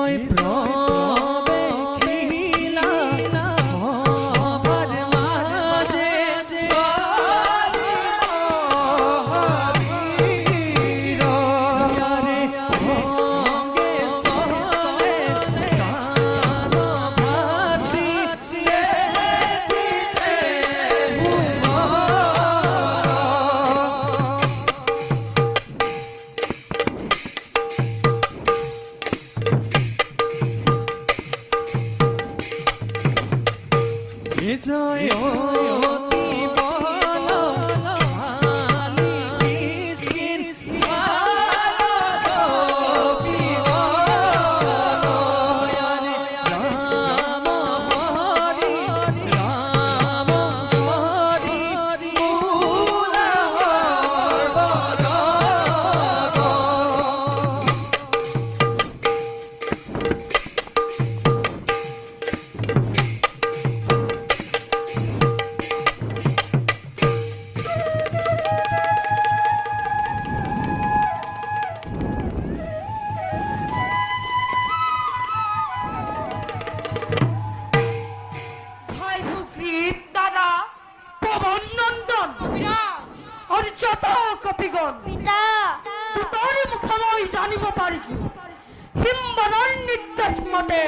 বিষয় প্রবে খিলা ভবার মাঝে হরির যারে সঙ্গে সহলে কান ভাতি বিষয় অতি বলো ভালি কিসকিন ভালো বিবলো রাম হরি রাম হরি মূলা বলো ভাই সুগ্রীব দাদা পবন নন্দন হরিচত কপিগণ পিতা তোরে মুখময় জানিব পারিছি হিম্বনর নির্দেশ মতে